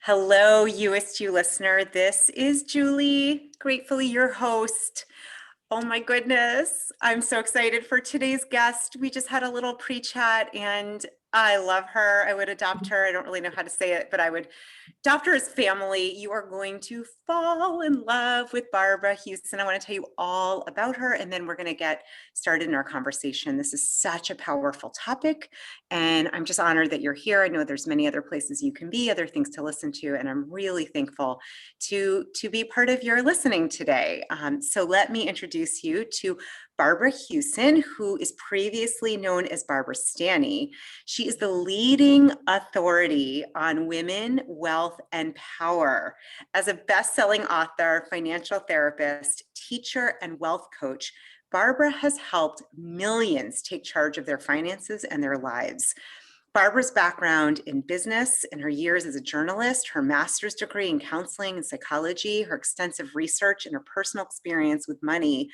Hello, You-est, you listener. This is Julie, gratefully your host. Oh my goodness, I'm so excited for today's guest. We just had a little pre-chat and I love her. I would adopt her. I don't really know how to say it, but I would adopt her as family. You are going to fall in love with Barbara Huson. I want to tell you all about her and then we're going to get started in our conversation. This is such a powerful topic and I'm just honored that you're here. I know there's many other places you can be, other things to listen to, and I'm really thankful to be part of your listening today. So let me introduce you to Barbara Huson, who is previously known as Barbara Stanny. She is the leading authority on women, wealth, and power. As a best-selling author, financial therapist, teacher, and wealth coach, Barbara has helped millions take charge of their finances and their lives. Barbara's background in business and her years as a journalist, her master's degree in counseling and psychology, her extensive research and her personal experience with money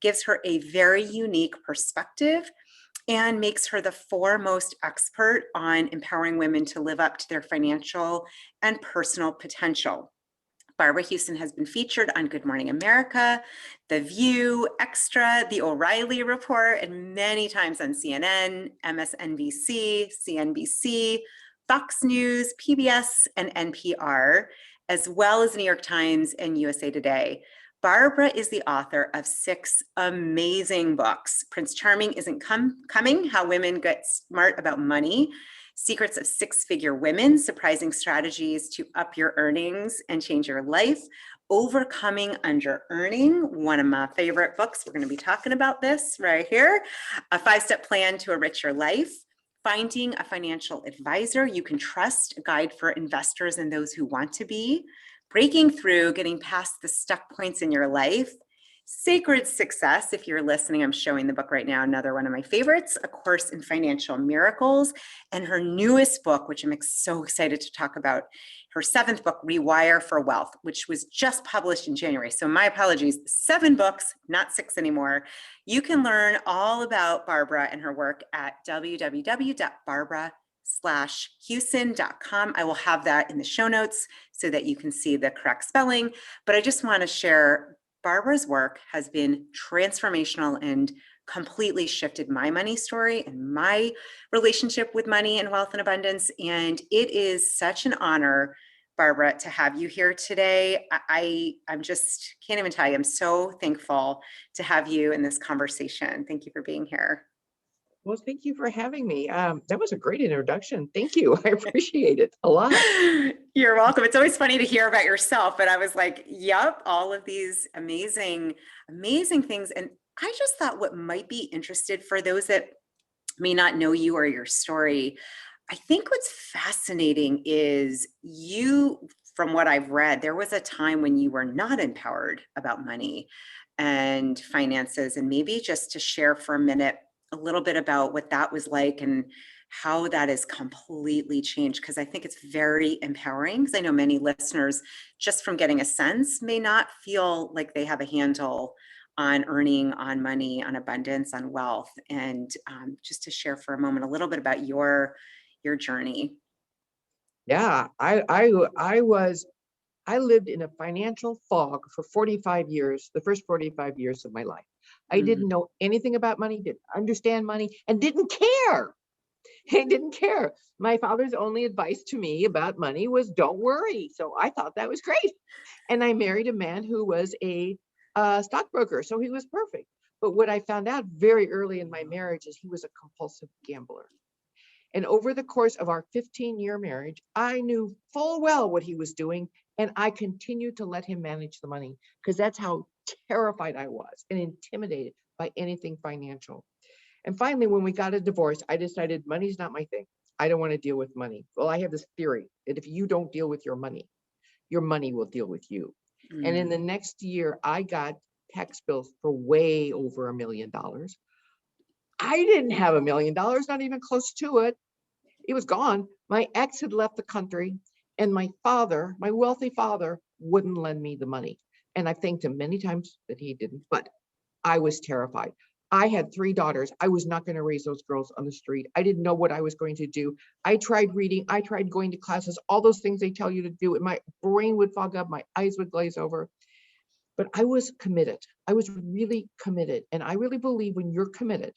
gives her a very unique perspective and makes her the foremost expert on empowering women to live up to their financial and personal potential. Barbara Huson has been featured on Good Morning America, The View, Extra, The O'Reilly Report, and many times on CNN, MSNBC, CNBC, Fox News, PBS, and NPR, as well as New York Times and USA Today. Barbara is the author of 6 amazing books. Prince Charming Isn't Coming, How Women Get Smart About Money, Secrets of Six-Figure Women, Surprising Strategies to Up Your Earnings and Change Your Life, Overcoming Under-Earning, one of my favorite books. We're going to be talking about this right here. A 5-Step Plan to a Richer Life, Finding a Financial Advisor You Can Trust, a guide for investors and those who want to be, Breaking Through, Getting Past the Stuck Points in Your Life, Sacred Success. If you're listening, I'm showing the book right now, another one of my favorites, A Course in Financial Miracles, and her newest book, which I'm so excited to talk about, her 7th book, REWIRE for Wealth, which was just published in January. So my apologies, 7 books, not 6 anymore. You can learn all about Barbara and her work at www.barbara.com/Huson.com. I will have that in the show notes so that you can see the correct spelling. But I just want to share Barbara's work has been transformational and completely shifted my money story and my relationship with money and wealth and abundance. And it is such an honor, Barbara, to have you here today. I'm just can't even tell you. I'm so thankful to have you in this conversation. Thank you for being here. Well, thank you for having me. That was a great introduction. Thank you. I appreciate it a lot. You're welcome. It's always funny to hear about yourself, but I was like, yep, all of these amazing, amazing things. And I just thought what might be interested for those that may not know you or your story, I think what's fascinating is you, from what I've read, there was a time when you were not empowered about money and finances, and maybe just to share for a minute a little bit about what that was like and how that has completely changed, because I think it's very empowering, because I know many listeners, just from getting a sense, may not feel like they have a handle on earning, on money, on abundance, on wealth. And just to share for a moment a little bit about your journey. Yeah, I lived in a financial fog for 45 years, the first 45 years of my life. I didn't know anything about money, didn't understand money, and didn't care. I didn't care. My father's only advice to me about money was don't worry. So I thought that was great. And I married a man who was a stockbroker, so he was perfect. But what I found out very early in my marriage is he was a compulsive gambler. And over the course of our 15-year marriage, I knew full well what he was doing, and I continued to let him manage the money because that's how terrified I was and intimidated by anything financial. And finally, when we got a divorce, I decided money's not my thing. I don't want to deal with money. Well, I have this theory that if you don't deal with your money will deal with you. And in the next year, I got tax bills for way over $1 million. I didn't have $1 million, not even close to it. It was gone. My ex had left the country, and my father, my wealthy father, wouldn't lend me the money. And I thanked him many times that he didn't, but I was terrified. I had 3 daughters. I was not going to raise those girls on the street. I didn't know what I was going to do. I tried reading. I tried going to classes, all those things they tell you to do. And my brain would fog up. My eyes would glaze over. But I was committed. I was really committed. And I really believe when you're committed,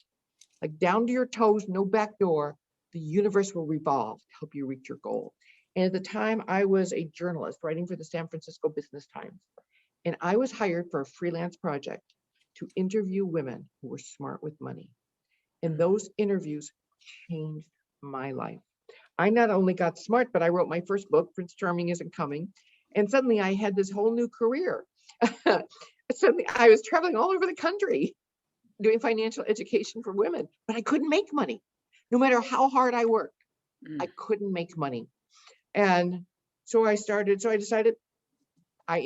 like down to your toes, no back door, the universe will revolve to help you reach your goal. And at the time, I was a journalist writing for the San Francisco Business Times. And I was hired for a freelance project to interview women who were smart with money. And those interviews changed my life. I not only got smart, but I wrote my first book, Prince Charming Isn't Coming. And suddenly I had this whole new career. Suddenly I was traveling all over the country doing financial education for women, but I couldn't make money. No matter how hard I worked, I couldn't make money. And so I decided I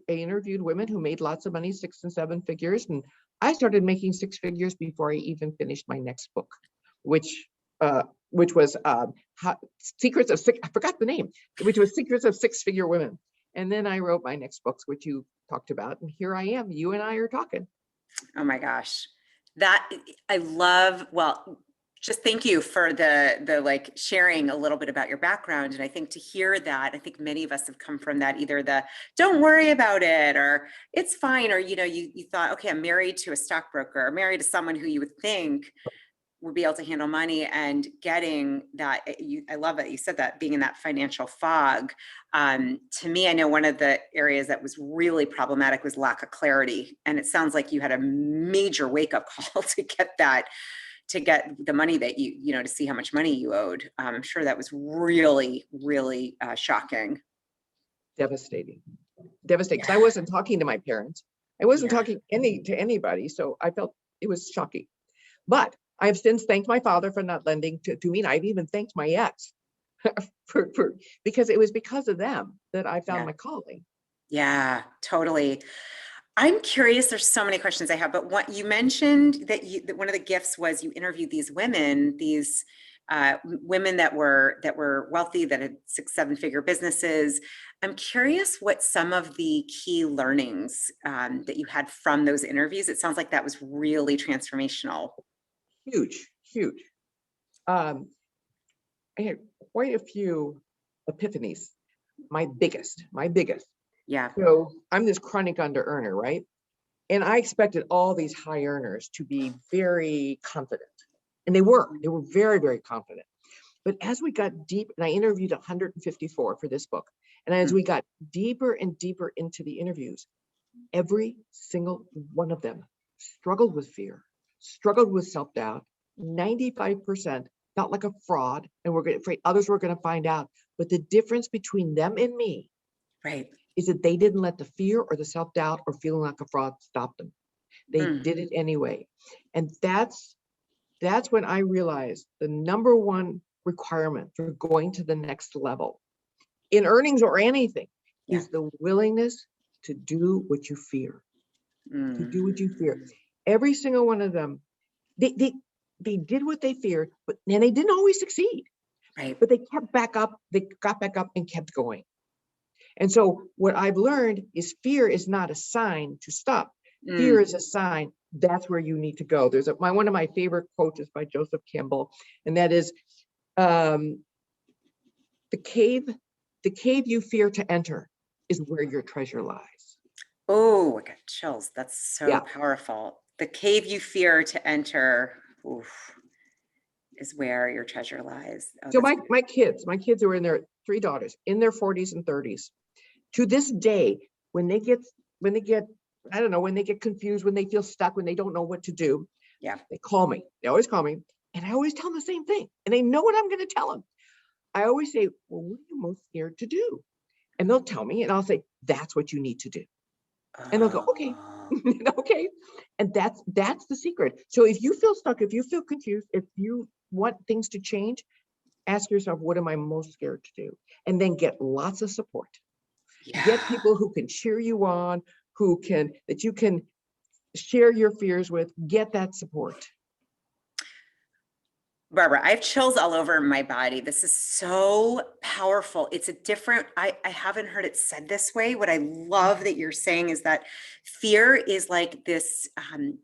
interviewed women who made lots of money, 6 and 7 figures. And I started making 6 figures before I even finished my next book, which was Secrets of Six, I forgot the name, which was Secrets of Six-Figure Women. And then I wrote my next books, which you talked about. And here I am, you and I are talking. Oh my gosh. That I love, well, just thank you for the like sharing a little bit about your background. And I think to hear that, I think many of us have come from that, either the don't worry about it, or it's fine, or you thought, okay, I'm married to a stockbroker, or married to someone who you would think would be able to handle money, and getting that. I love that you said that, being in that financial fog. To me, I know one of the areas that was really problematic was lack of clarity. And it sounds like you had a major wake-up call to get the money that to see how much money you owed. I'm sure that was really, really shocking. Devastating. Because I wasn't talking to my parents. I wasn't talking to anybody. So I felt it was shocking. But I have since thanked my father for not lending to me. And I've even thanked my ex because it was because of them that I found my calling. Yeah, totally. I'm curious, there's so many questions I have, but what you mentioned that one of the gifts was you interviewed these women, women that were wealthy, that had 6, 7-figure businesses. I'm curious what some of the key learnings that you had from those interviews. It sounds like that was really transformational. Huge. I had quite a few epiphanies. My biggest. Yeah. So I'm this chronic under earner, right? And I expected all these high earners to be very confident. And they were very, very confident. But as we got deep, and I interviewed 154 for this book, and as we got deeper and deeper into the interviews, every single one of them struggled with fear, struggled with self-doubt. 95% felt like a fraud, and we're afraid others were going to find out. But the difference between them and me, right, is that they didn't let the fear or the self-doubt or feeling like a fraud stop them. They did it anyway. And that's when I realized the number one requirement for going to the next level in earnings or anything is the willingness to do what you fear. To do what you fear. Every single one of them, they did what they feared, and they didn't always succeed. Right. But they got back up and kept going. And so what I've learned is fear is not a sign to stop. Fear is a sign that's where you need to go. There's one of my favorite quotes is by Joseph Campbell, and that is, the cave you fear to enter is where your treasure lies. Oh, I got chills. That's so powerful. The cave you fear to enter is where your treasure lies. Oh, so my kids who are in their 3 daughters in their 40s and 30s, to this day, when they get confused, when they feel stuck, when they don't know what to do, they call me. They always call me, and I always tell them the same thing, and they know what I'm going to tell them. I always say, well, what are you most scared to do? And they'll tell me, and I'll say, that's what you need to do. And they'll go, okay, okay. And that's the secret. So if you feel stuck, if you feel confused, if you want things to change, ask yourself, what am I most scared to do? And then get lots of support. Get people who can cheer you on, that you can share your fears with. Get that support. Barbara, I have chills all over my body. This is so powerful. It's a different, I haven't heard it said this way. What I love that you're saying is that fear is like this,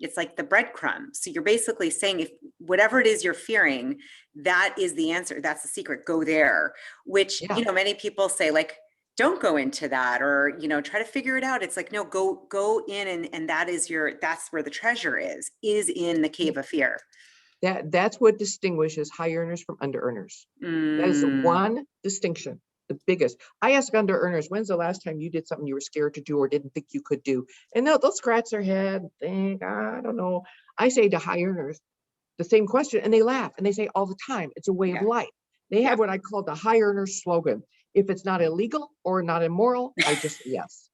it's like the breadcrumb. So you're basically saying if whatever it is you're fearing, that is the answer. That's the secret. Go there, which, Yeah, many people say like, don't go into that or, try to figure it out. It's like, no, go in and that's where the treasure is in the cave of fear. that's what distinguishes high earners from under earners. That is the Mm. one distinction, the biggest. I ask under earners, when's the last time you did something you were scared to do or didn't think you could do? And they'll scratch their head and think, I don't know. I say to high earners the same question and they laugh and they say all the time, it's a way of Yeah. life. They Yeah. have what I call the high earners slogan. If it's not illegal or not immoral, I just say yes.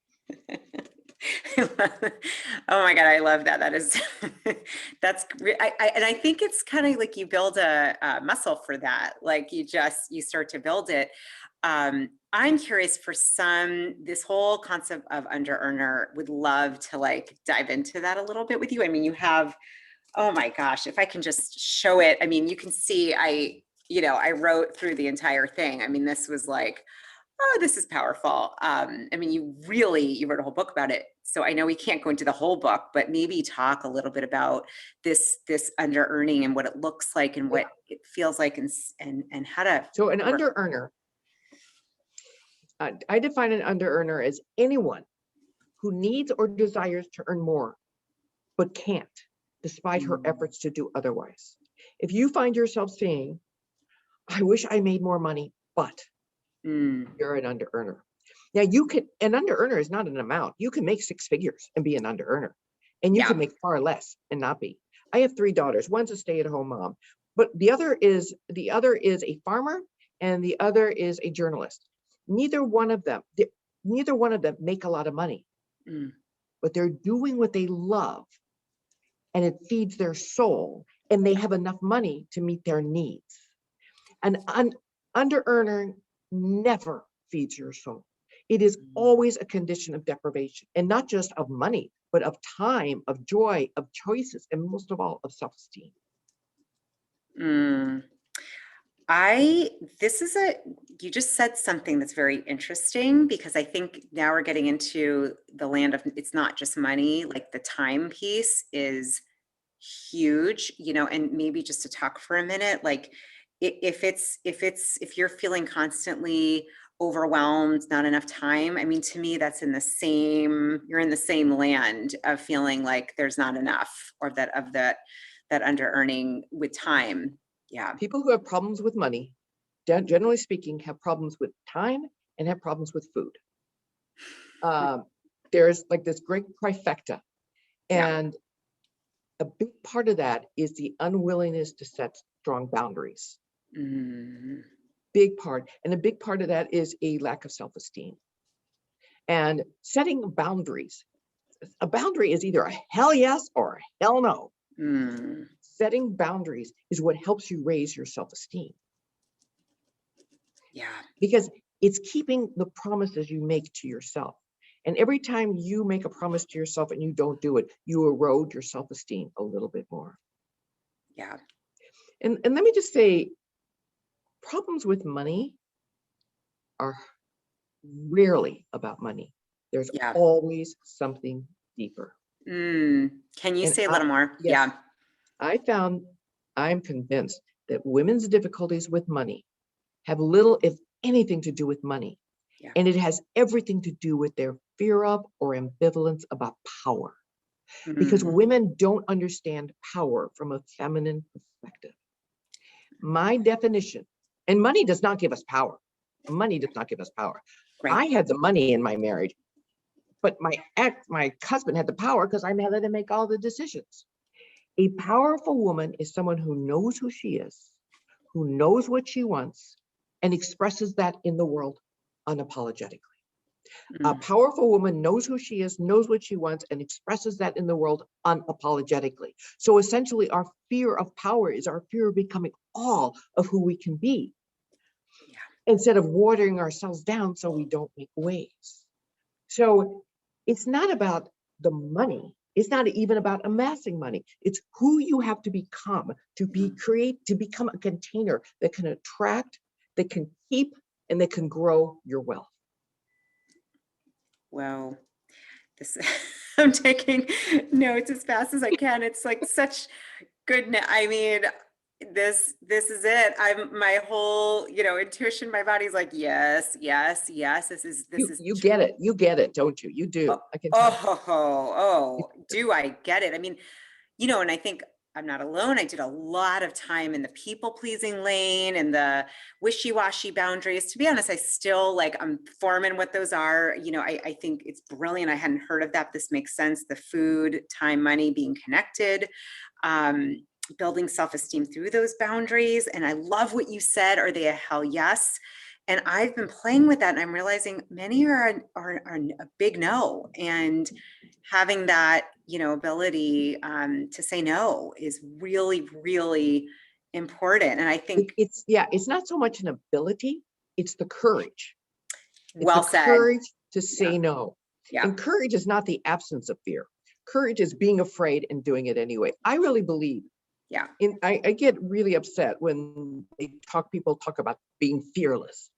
Oh my God, I love that. That is, and I think it's kind of like you build a muscle for that. Like you start to build it. I'm curious for this whole concept of under earner, would love to like dive into that a little bit with you. I mean, you have, oh my gosh, if I can just show it, I mean, you can see, I wrote through the entire thing. I mean, this was like, oh, this is powerful. I mean, you wrote a whole book about it. So I know we can't go into the whole book, but maybe talk a little bit about this under earning and what it looks like and what it feels like and how to. So an under earner, I define an under earner as anyone who needs or desires to earn more, but can't, despite her efforts to do otherwise. If you find yourself saying, I wish I made more money, but you're an under earner. Now an under earner is not an amount. You can make 6 figures and be an under earner, and you can make far less and not be. I have 3 daughters. One's a stay-at-home mom, but the other is a farmer and the other is a journalist. Neither one of them make a lot of money, but they're doing what they love and it feeds their soul and they have enough money to meet their needs. And under earning never feeds your soul. It is always a condition of deprivation, and not just of money, but of time, of joy, of choices, and most of all, of self-esteem. You just said something that's very interesting because I think now we're getting into the land of, it's not just money, like the time piece is huge, and maybe just to talk for a minute, like if you're feeling constantly overwhelmed, not enough time, I mean, to me, you're in the same land of feeling like there's not enough or that under earning with time. Yeah. People who have problems with money, generally speaking, have problems with time and have problems with food. There's like this great trifecta. And a big part of that is the unwillingness to set strong boundaries. Big part. And a big part of that is a lack of self-esteem. And setting boundaries. A boundary is either a hell yes or a hell no. Setting boundaries is what helps you raise your self-esteem. Yeah. Because it's keeping the promises you make to yourself. And every time you make a promise to yourself and you don't do it, you erode your self-esteem a little bit more. Yeah. And let me just say, problems with money are rarely about money. There's always something deeper. Can you say a little more? Yes, I'm convinced that women's difficulties with money have little, if anything, to do with money. Yeah. And it has everything to do with their fear of or ambivalence about power. Because women don't understand power from a feminine perspective. My definition, and money does not give us power. Money does not give us power. Right. I had the money in my marriage, but my husband had the power because I had to make all the decisions. A powerful woman is someone who knows who she is, who knows what she wants, and expresses that in the world unapologetically. A powerful woman knows who she is, knows what she wants, and expresses that in the world unapologetically. So essentially, our fear of power is our fear of becoming all of who we can be, instead of watering ourselves down so we don't make waves. So it's not about the money, It's not even about amassing money. It's who you have to become to become a container that can attract, that can keep, and that can grow your wealth. Wow. This I'm taking notes as fast as I can. It's like such goodness. I mean, this is it. My whole, intuition, my body's like, yes, yes, yes. This is You get it. You get it, don't you? You do. I can tell. Do I get it? I mean, and I think I'm not alone. I did a lot of time in the people pleasing lane and the wishy-washy boundaries. To be honest, I still I'm forming what those are. I think it's brilliant. I hadn't heard of that. This makes sense. The food, time, money, being connected, building self-esteem through those boundaries. And I love what you said. Are they a hell yes? And I've been playing with that, and I'm realizing many are a big no. And having that, ability to say no is really, really important. And I think it's not so much an ability, it's the courage. Well it's the said. Courage to say no. Yeah. And courage is not the absence of fear. Courage is being afraid and doing it anyway. I really believe. Yeah. I get really upset when people talk about being fearless.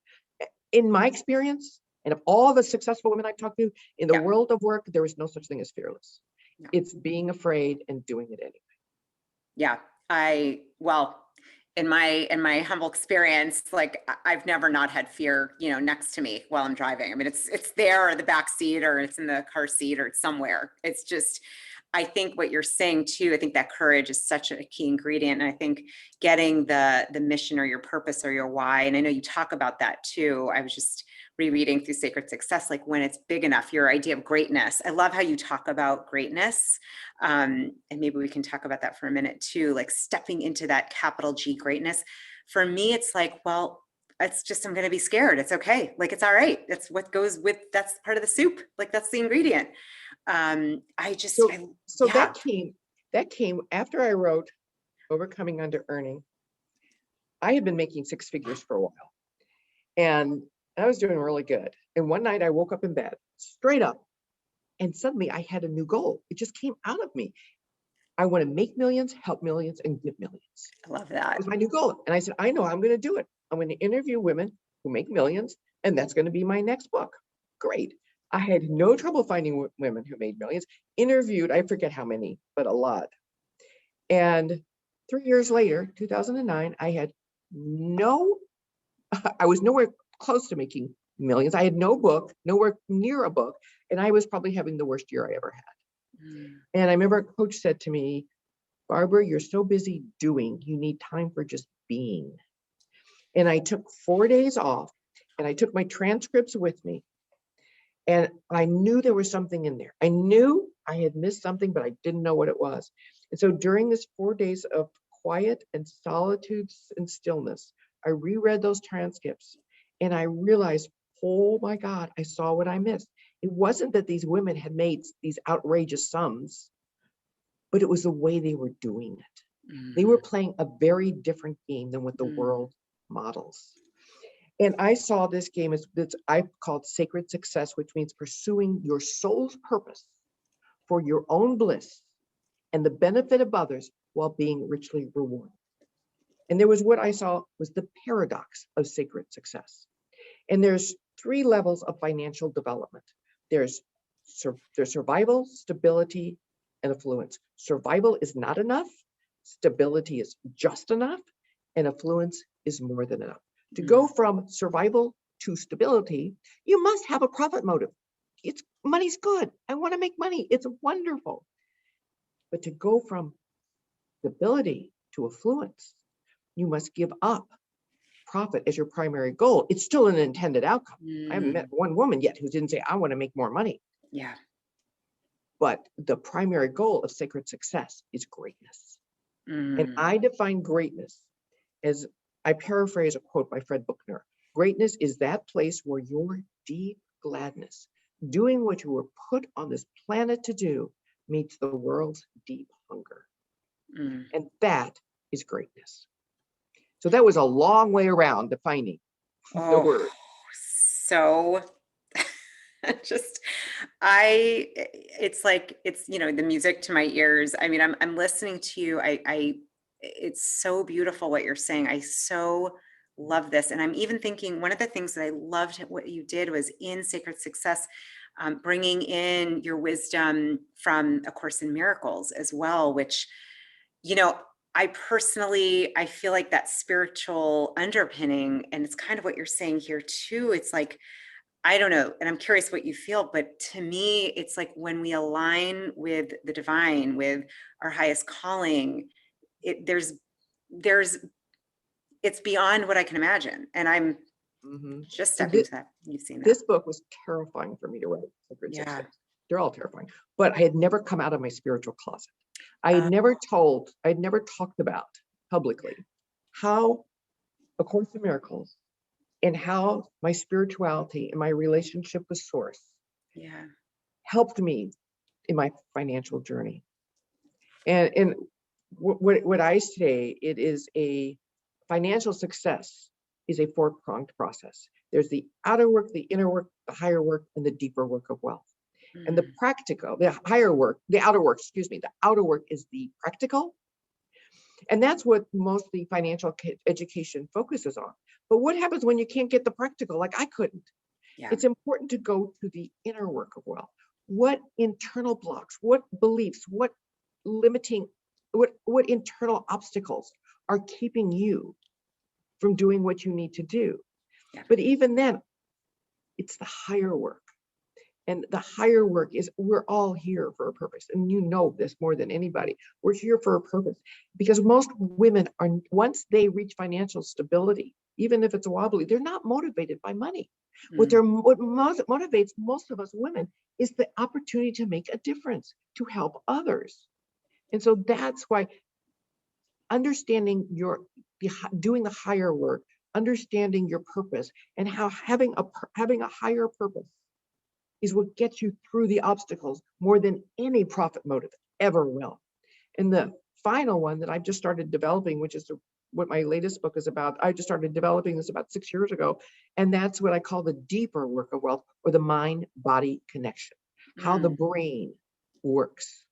In my experience, and of all the successful women I've talked to in the world of work, there is no such thing as fearless. No. It's being afraid and doing it anyway. Yeah. In my humble experience, I've never not had fear, next to me while I'm driving. I mean, it's there, or the back seat, or it's in the car seat, or it's somewhere. It's just, I think what you're saying too, I think that courage is such a key ingredient. And I think getting the mission or your purpose or your why, and I know you talk about that too. I was just rereading through Sacred Success, when it's big enough, your idea of greatness. I love how you talk about greatness. And maybe we can talk about that for a minute too, stepping into that capital G greatness. For me, it's it's just, I'm going to be scared. It's okay. It's all right. That's what goes with, that's part of the soup. That's the ingredient. That came after I wrote Overcoming Under Earning. I had been making six figures for a while, and I was doing really good. And one night I woke up in bed, straight up, and suddenly I had a new goal. It just came out of me. I want to make millions, help millions, and give millions. I love that. That was my new goal. And I said, I know I'm going to do it. I'm going to interview women who make millions, and that's going to be my next book. Great. I had no trouble finding women who made millions. Interviewed, I forget how many, but a lot. And 3 years later, 2009, I was nowhere close to making millions. I had no book, nowhere near a book, and I was probably having the worst year I ever had. And I remember a coach said to me, Barbara, you're so busy doing, you need time for just being. And I took 4 days off, and I took my transcripts with me. And I knew there was something in there. I knew I had missed something, but I didn't know what it was. And so during this 4 days of quiet and solitude and stillness, I reread those transcripts, and I realized, oh my God, I saw what I missed. It wasn't that these women had made these outrageous sums, but it was the way they were doing it. They were playing a very different game than what the world models. And I saw this game as I've called sacred success, which means pursuing your soul's purpose for your own bliss and the benefit of others while being richly rewarded. And there was what I saw was the paradox of sacred success. And there's 3 levels of financial development. There's survival, stability, and affluence. Survival is not enough. Stability is just enough. And affluence is more than enough. To go from survival to stability, you must have a profit motive. Money's good. I want to make money. It's wonderful. But to go from stability to affluence, you must give up profit as your primary goal. It's still an intended outcome. I haven't met one woman yet who didn't say, I want to make more money. Yeah. But the primary goal of sacred success is greatness. And I define greatness as, I paraphrase a quote by Fred Buchner. Greatness is that place where your deep gladness, doing what you were put on this planet to do, meets the world's deep hunger. And that is greatness. So that was a long way around defining the word. So just, It's like, it's, the music to my ears. I mean, I'm listening to you. It's so beautiful what you're saying. I so love this. And I'm even thinking one of the things that I loved what you did was in Sacred Success, bringing in your wisdom from A Course in Miracles as well, which, you know, I feel like that spiritual underpinning, and it's kind of what you're saying here too. It's like, I don't know, and I'm curious what you feel, but to me, it's like when we align with the divine, with our highest calling, it there's it's beyond what I can imagine. And I'm Mhm. just So stepping to that. You've seen that. this book was terrifying for me to write, Sacred Yeah. Success. They're all terrifying, but I had never come out of my spiritual closet. I had Uh, never talked about publicly how A Course in Miracles and how my spirituality and my relationship with Source yeah. helped me in my financial journey. And what I say, it is a financial success is a four-pronged process. There's the outer work, the inner work, the higher work, and the deeper work of wealth. And the Mm, practical, the higher work, the outer work, excuse me, the outer work is the practical. And that's what mostly financial education focuses on. But what happens when you can't get the practical? Like I couldn't. yeah. It's important to go to the inner work of wealth. What internal blocks, what beliefs, what limiting, what internal obstacles are keeping you from doing what you need to do? Yeah. But even then, it's the higher work. And the higher work is we're all here for a purpose. And you know this more than anybody. We're here for a purpose because most women are, once they reach financial stability, even if it's wobbly, they're not motivated by money. Mm, What motivates most of us women is the opportunity to make a difference, to help others. And so that's why understanding doing the higher work, understanding your purpose, and how having a higher purpose is what gets you through the obstacles more than any profit motive ever will. And the final one that I've just started developing, which is what my latest book is about, I just started developing this about 6 years ago. And that's what I call the deeper work of wealth, or the mind-body connection, how the mm. brain works.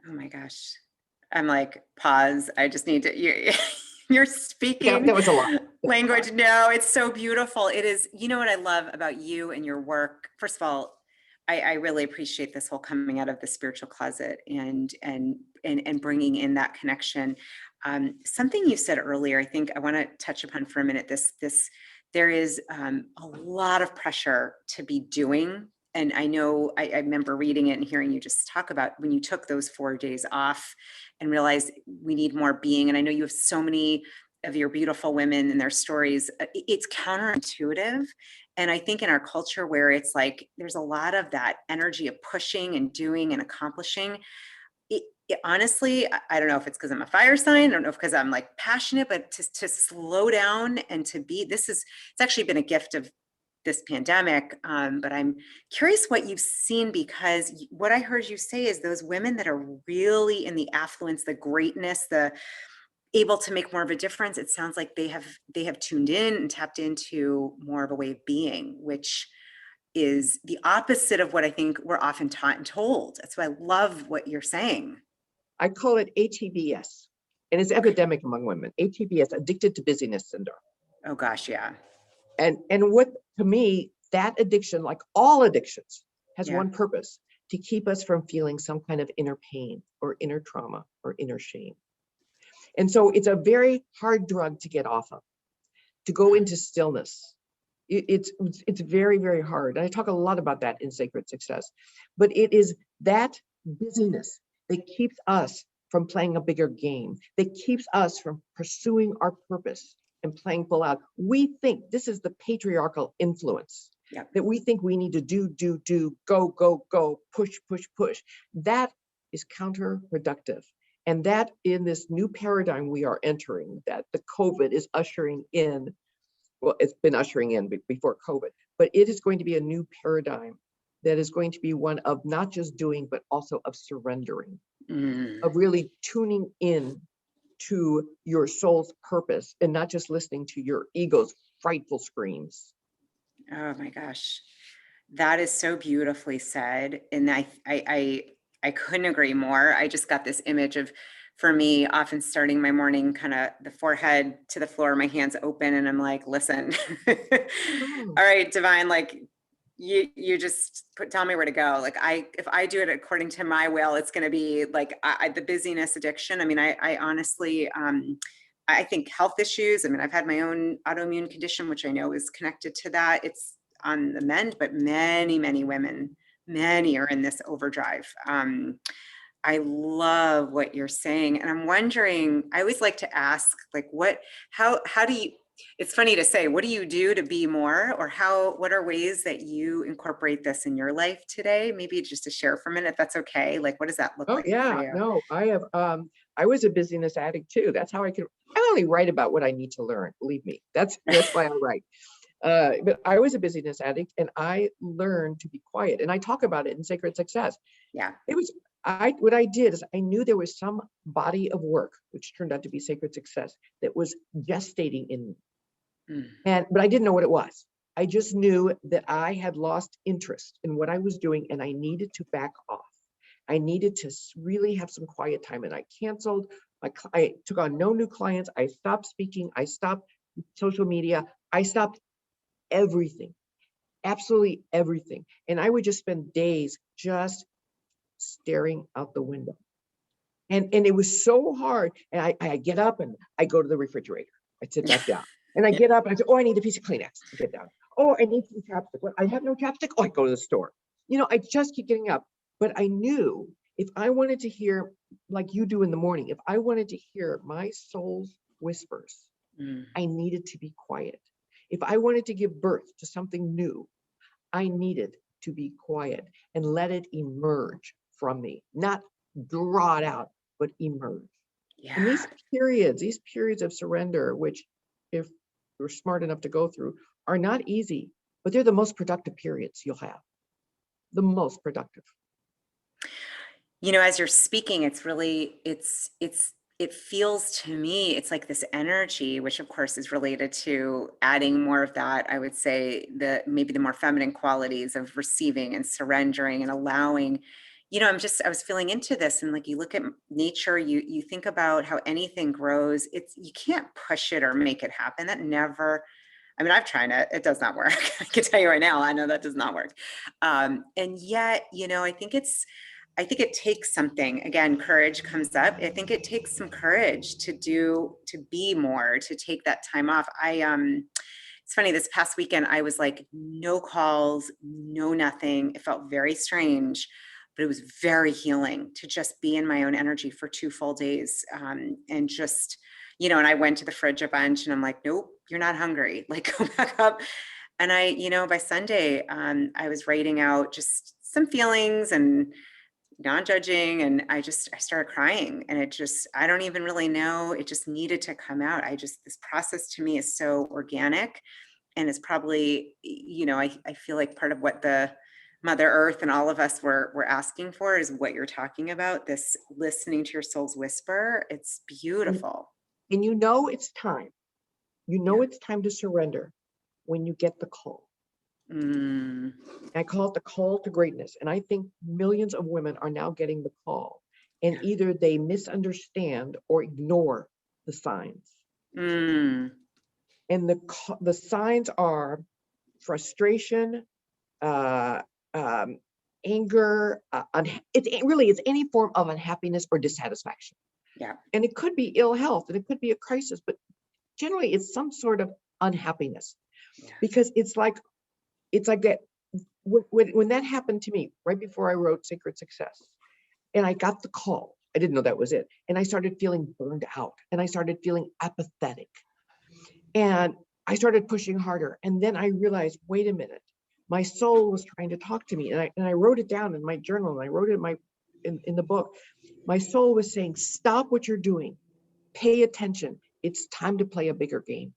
Oh my gosh. I'm like, pause. I just need to, you're Yeah, speaking that was a lot. language. No, it's so beautiful. It is, you know what I love about you and your work? First of all, I really appreciate this whole coming out of the spiritual closet and bringing in that connection. Something you said earlier, I think I want to touch upon for a minute. There is a lot of pressure to be doing. And I know I remember reading it and hearing you just talk about when you took those 4 days off and realized we need more being. And I know you have so many of your beautiful women and their stories. It's counterintuitive. And I think in our culture where it's like there's a lot of that energy of pushing and doing and accomplishing, honestly, I don't know if it's because I'm a fire sign, I don't know if because I'm like passionate, but to slow down and it's actually been a gift of this pandemic. But I'm curious what you've seen, because what I heard you say is those women that are really in the affluence, the greatness, the able to make more of a difference. It sounds like they have tuned in and tapped into more of a way of being, which is the opposite of what I think we're often taught and told. That's why I love what you're saying. I call it ATBS, and it's Okay. epidemic among women. ATBS, addicted to busyness syndrome. Oh gosh, yeah. And what, to me, that addiction, like all addictions, has Yeah. one purpose: to keep us from feeling some kind of inner pain or inner trauma or inner shame. And so it's a very hard drug to get off of, to go into stillness. It's very, very hard. And I talk a lot about that in Sacred Success. But it is that busyness that keeps us from playing a bigger game, that keeps us from pursuing our purpose and playing full out. We think this is the patriarchal influence, Yeah. that we think we need to do, go, push, push, push. That is counterproductive. And that in this new paradigm we are entering, that the COVID is ushering in, well, it's been ushering in before COVID, but it is going to be a new paradigm that is going to be one of not just doing, but also of surrendering, Mm. of really tuning in to your soul's purpose and not just listening to your ego's frightful screams. Oh my gosh. That is so beautifully said. And I couldn't agree more. I just got this image of, for me, often starting my morning kind of the forehead to the floor, my hands open, and I'm like, listen, Oh, all right, divine, like you just tell me where to go. Like if I do it according to my will, it's going to be like the busyness addiction. I mean, I honestly, I think health issues. I mean, I've had my own autoimmune condition, which I know is connected to that. It's on the mend, but many women, many are in this overdrive. I love what you're saying. And I'm wondering, I always like to ask, like, how do you, it's funny to say, what do you do to be more, or what are ways that you incorporate this in your life today? Maybe just to share for a minute, if that's okay. Like, what does that look oh like for yeah, you? no, I was a busyness addict too. That's how I only write about what I need to learn, believe me. That's why I write. But I was a busyness addict and I learned to be quiet. And I talk about it in Sacred Success. Yeah. It was, what I did is I knew there was some body of work, which turned out to be Sacred Success, that was gestating in me. Mm. But I didn't know what it was. I just knew that I had lost interest in what I was doing and I needed to back off. I needed to really have some quiet time, and I canceled. I took on no new clients. I stopped speaking. I stopped social media. I stopped everything, absolutely everything. And I would just spend days just staring out the window. And it was so hard. And I get up and I go to the refrigerator. I sit back down. And I Yeah. get up and I say, oh, I need a piece of Kleenex to get down. Oh, I need some chapstick. Well, I have no chapstick. Oh, I go to the store. I just keep getting up. But I knew if I wanted to hear, like you do in the morning, if I wanted to hear my soul's whispers, Mm. I needed to be quiet. If I wanted to give birth to something new, I needed to be quiet and let it emerge from me, not draw it out, but emerge. And Yeah. these periods of surrender, which if you're smart enough to go through, are not easy, but they're the most productive periods you'll have. The most productive. As you're speaking, it's really, it feels to me, it's like this energy, which of course is related to adding more of that. I would say maybe the more feminine qualities of receiving and surrendering and allowing. I was feeling into this, and like you look at nature, you think about how anything grows. You can't push it or make it happen. That never, I mean, I've tried it. It does not work. I can tell you right now, I know that does not work. And yet, I think it takes something. Again, courage comes up. I think it takes some courage to be more, to take that time off. It's funny, this past weekend, I was like, no calls, no nothing. It felt very strange, but it was very healing to just be in my own energy for 2 full days. And just, and I went to the fridge a bunch and I'm like, nope, you're not hungry. Like, go back up. And by Sunday, I was writing out just some feelings and non-judging, and I started crying, and I don't even really know, it just needed to come out. This process to me is so organic, and it's probably, I feel like part of what the Mother Earth and all of us were asking for is what you're talking about, this listening to your soul's whisper. It's And, beautiful. and it's time. Yeah. It's time to surrender when you get the call. Mm, I call it the call to greatness. And I think millions of women are now getting the call. And yeah. either they misunderstand or ignore the signs. Mm, And the signs are frustration, uh, anger, it's any form of unhappiness or dissatisfaction. yeah. And it could be ill health and it could be a crisis, but generally it's some sort of unhappiness, Yeah. because it's like that. When that happened to me right before I wrote Sacred Success, and I got the call, I didn't know that was it. And I started feeling burned out and I started feeling apathetic. And I started pushing harder. And then I realized, wait a minute, my soul was trying to talk to me. And I wrote it down in my journal, and I wrote it in the book. My soul was saying, stop what you're doing. Pay attention. It's time to play a bigger game.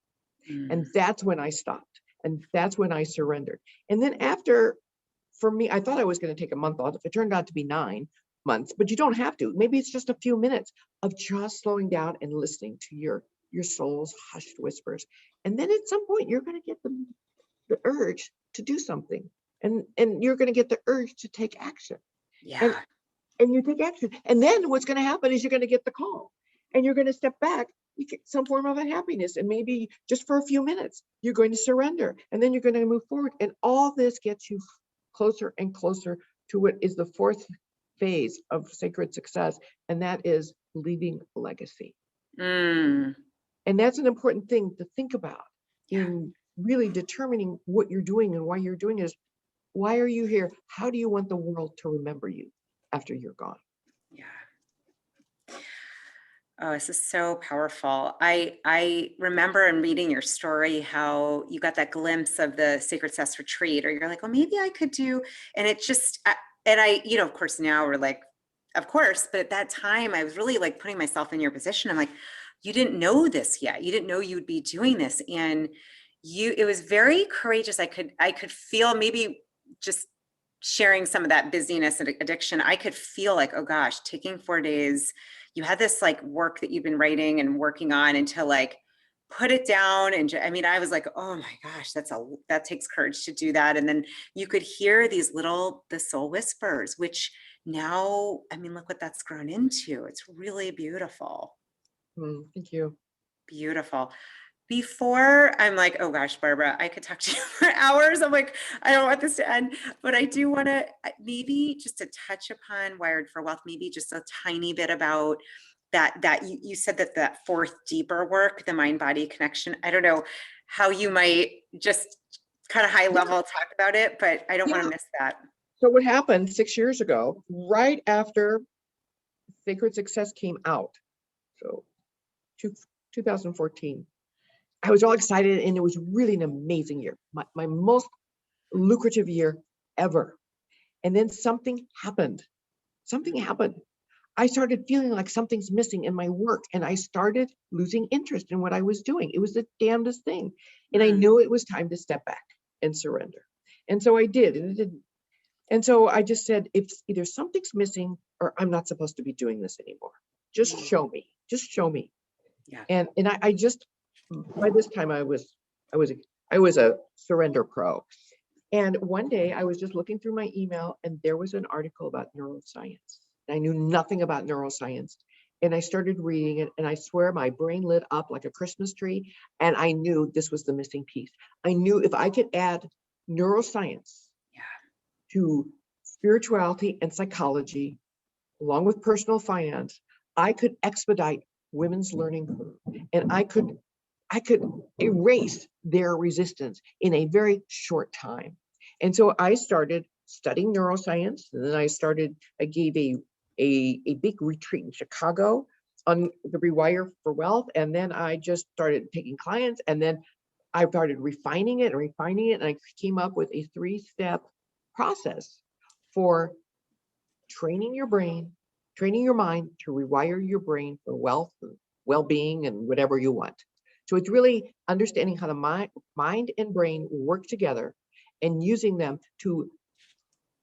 Mm, And that's when I stopped. And that's when I surrendered. And then for me, I thought I was going to take a month off. It turned out to be 9 months, but you don't have to. Maybe it's just a few minutes of just slowing down and listening to your soul's hushed whispers. And then at some point, you're going to get the urge to do something, and you're going to get the urge to take action. And Yeah. and you take action. And then what's going to happen is you're going to get the call, and you're going to step back, you get some form of unhappiness, and maybe just for a few minutes, you're going to surrender, and then you're going to move forward. And all this gets you closer and closer to what is the fourth phase of sacred success, and that is leaving a legacy. Mm. And that's an important thing to think about Yeah. in really determining what you're doing and why you're doing is, why are you here? How do you want the world to remember you after you're gone? Yeah. Oh, this is so powerful. I remember in reading your story how you got that glimpse of the Sacred Cess retreat, or you're like, well, maybe I could do, and it just, and I, of course now we're like, of course, but at that time I was really like putting myself in your position. I'm like, you didn't know this yet. You didn't know you'd be doing this, and it was very courageous. I could feel maybe just sharing some of that busyness and addiction. I could feel like, oh gosh, taking 4 days, you had this like work that you've been writing and working on, and to like put it down. And I mean, I was like, oh my gosh, that takes courage to do that. And then you could hear the soul whispers, which now, I mean, look what that's grown into. It's really beautiful. Thank you. Beautiful. Before I'm like, oh gosh, Barbara, I could talk to you for hours. I'm like, I don't want this to end, but I do want to maybe just to touch upon Wired for Wealth, maybe just a tiny bit about that you said that fourth deeper work, the mind body connection. I don't know how you might just kind of high level talk about it, but I don't want to Yeah. miss that. So what happened 6 years ago, right after Sacred Success came out, so 2014, I was all excited, and it was really an amazing year, my most lucrative year ever. And then something happened. Something happened. I started feeling like something's missing in my work, and I started losing interest in what I was doing. It was the damnedest thing. And I knew it was time to step back and surrender. And so I did, and it didn't. And so I just said, it's either something's missing or I'm not supposed to be doing this anymore. Just show me. Just show me. Yeah. And I just, by this time I was a surrender pro. And one day I was just looking through my email, and there was an article about neuroscience. I knew nothing about neuroscience. And I started reading it, and I swear my brain lit up like a Christmas tree. And I knew this was the missing piece. I knew if I could add neuroscience to spirituality and psychology, along with personal finance, I could expedite women's learning curve, and I could erase their resistance in a very short time. And so I started studying neuroscience, and then I gave a big retreat in Chicago on the REWIRE for Wealth, and then I just started taking clients, and then I started refining it, and I came up with a 3-step process for training your brain, training your mind to rewire your brain for wealth, and well-being, and whatever you want. So it's really understanding how the mind and brain work together, and using them to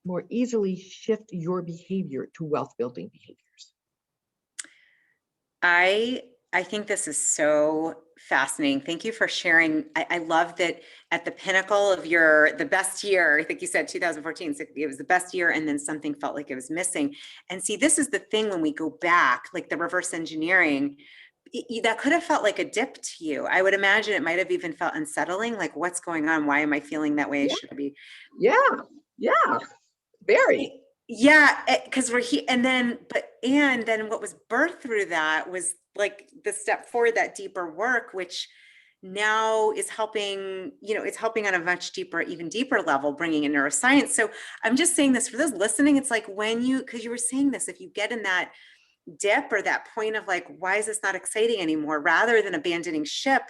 more easily shift your behavior to wealth-building behaviors. I think this is so fascinating. Thank you for sharing. I love that at the pinnacle of the best year, I think you said 2014, so it was the best year, and then something felt like it was missing. And see, this is the thing when we go back, like the reverse engineering, that could have felt like a dip to you. I would imagine it might have even felt unsettling, like what's going on? Why am I feeling that way? Yeah. Should I be? Yeah, very. Yeah, because we're here, and then what was birthed through that was like the step forward, that deeper work, which now is helping, it's helping on a much deeper, even deeper level, bringing in neuroscience. So I'm just saying this for those listening. It's like because you were saying this, if you get in that dip or that point of like, why is this not exciting anymore, rather than abandoning ship,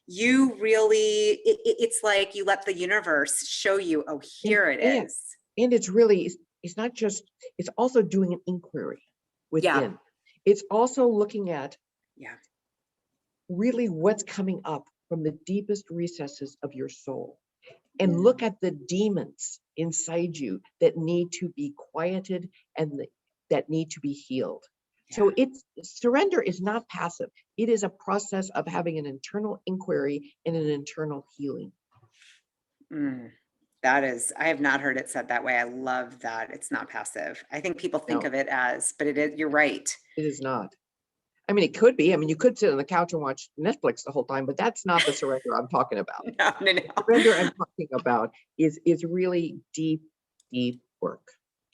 you really, it's like you let the universe show you, oh, here it is. And it's really, it's not just, it's also doing an inquiry within. Yeah. It's also looking at Yeah. really what's coming up from the deepest recesses of your soul, and look at the demons inside you that need to be quieted, and that need to be healed. Yeah. So surrender is not passive. It is a process of having an internal inquiry and an internal healing. That is, I have not heard it said that way. I love that. It's not passive. I think people think No, of it as, but it is, you're right. it is not. I mean, it could be. I mean, you could sit on the couch and watch Netflix the whole time, but that's not the surrender I'm talking about. No, no, The no. surrender I'm talking about is really deep, deep work.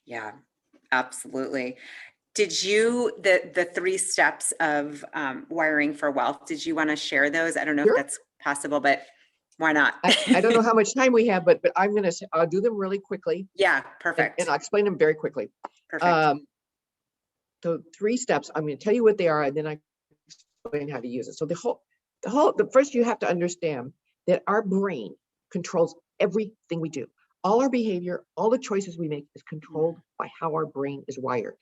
Yeah, absolutely. Did you, the three steps of wiring for wealth, did you want to share those? I don't know if Sure. that's possible, but why not? I don't know how much time we have, but I'm going to, I'll do them really quickly Yeah, and perfect. I'll explain them very quickly. Perfect. So 3 steps, I'm going to tell you what they are, and then I explain how to use it. So the first you have to understand that our brain controls everything we do. All our behavior, all the choices we make is controlled by how our brain is wired.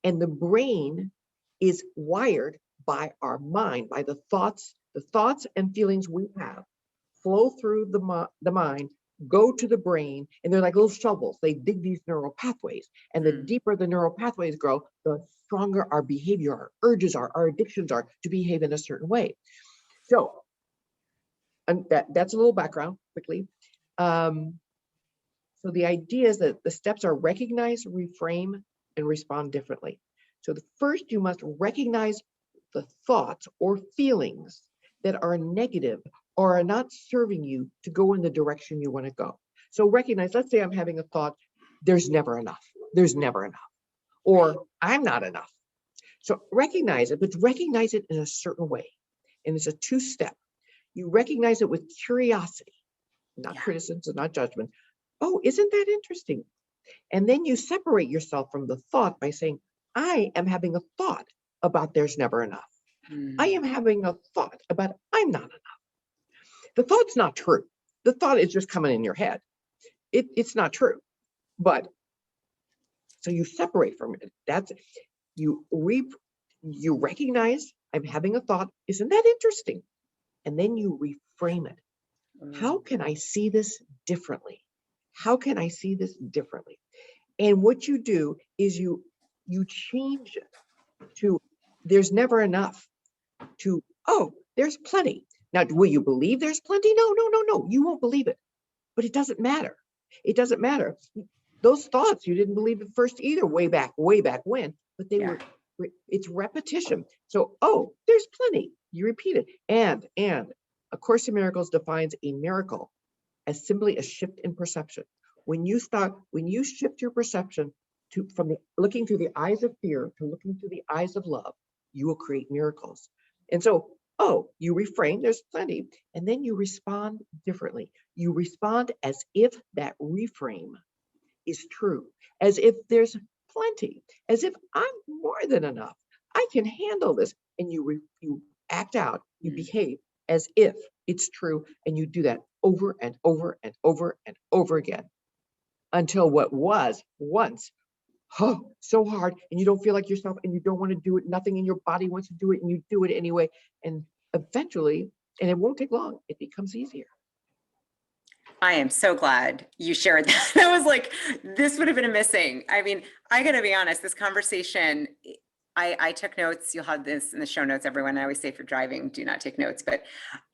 And the brain is wired by our mind, by the thoughts and feelings we have flow through the mind, go to the brain, and they're like little shovels. They dig these neural pathways. And the deeper the neural pathways grow, the stronger our behavior, our urges are, our addictions are to behave in a certain way. So, and that's a little background quickly. So the idea is that the steps are recognize, reframe, and respond differently. So the first, you must recognize the thoughts or feelings that are negative or are not serving you to go in the direction you want to go. So recognize, let's say I'm having a thought, there's never enough. There's never enough. Or I'm not enough. So recognize it, but recognize it in a certain way. And it's a 2-step. You recognize it with curiosity, not criticism, not judgment. Oh, isn't that interesting? And then you separate yourself from the thought by saying, I am having a thought about there's never enough. I am having a thought about I'm not enough. The thought's not true. The thought is just coming in your head. It's not true. But so you separate from it. That's you recognize I'm having a thought. Isn't that interesting? And then you reframe it. How can I see this differently? How can I see this differently? And what you do is you change it to there's never enough to, oh, there's plenty. Now, will you believe there's plenty? No, no, no, no. You won't believe it. But it doesn't matter. It doesn't matter. Those thoughts, you didn't believe at first either, way back when, but they were, it's repetition. So, oh, there's plenty. You repeat it. And A Course in Miracles defines a miracle as simply a shift in perception. When you shift your perception from looking through the eyes of fear to looking through the eyes of love, you will create miracles. And so, oh, you reframe, there's plenty, and then you respond differently. You respond as if that reframe is true, as if there's plenty, as if I'm more than enough. I can handle this. And you act out, you behave as if it's true, and you do that over and over and over and over again until what was once so hard, and you don't feel like yourself, and you don't want to do it. Nothing in your body wants to do it, and you do it anyway. And eventually, and it won't take long, it becomes easier. I am so glad you shared that. I was like, this would have been a missing. I mean, I got to be honest, this conversation, I took notes. You'll have this in the show notes, everyone. I always say for driving, do not take notes, but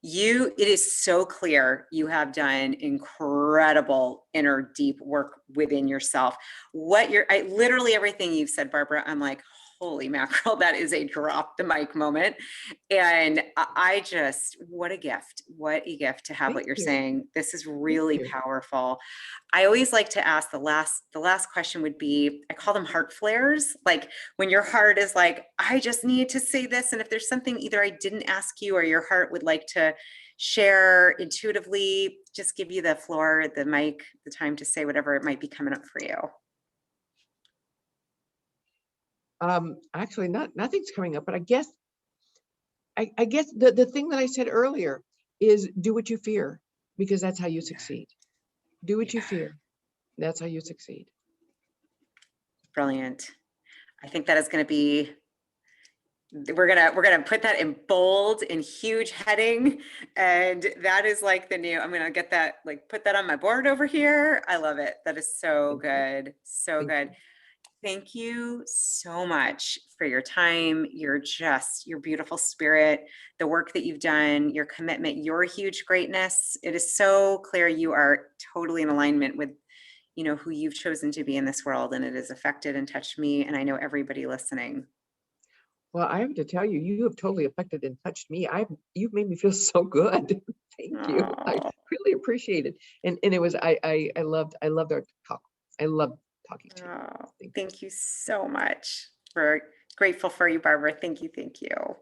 it is so clear you have done incredible inner deep work within yourself. Literally everything you've said, Barbara, I'm like, holy mackerel, that is a drop the mic moment. And I just, what a gift to have what you're saying. This is really powerful. I always like to ask the last question would be, I call them heart flares. Like when your heart is like, I just need to say this. And if there's something either I didn't ask you or your heart would like to share intuitively, just give you the floor, the mic, the time to say whatever it might be coming up for you. Actually, nothing's coming up, but I guess the thing that I said earlier is do what you fear, because that's how you succeed. Do what you fear. That's how you succeed. Brilliant. I think that is going to be, we're going to put that in bold, in huge heading. And that is like the new, I'm going to get that, like put that on my board over here. I love it. That is so good. So good. Thank you so much for your time, your beautiful spirit, the work that you've done, your commitment, your huge greatness. It is so clear you are totally in alignment with, who you've chosen to be in this world, and it has affected and touched me, and I know everybody listening. Well, I have to tell you, you have totally affected and touched me. You've made me feel so good. Thank you. I Oh, really appreciate it. And it was I loved our talk. I loved talking to you. oh, Thank you. thank you so much. We're grateful for you, Barbara. Thank you. Thank you.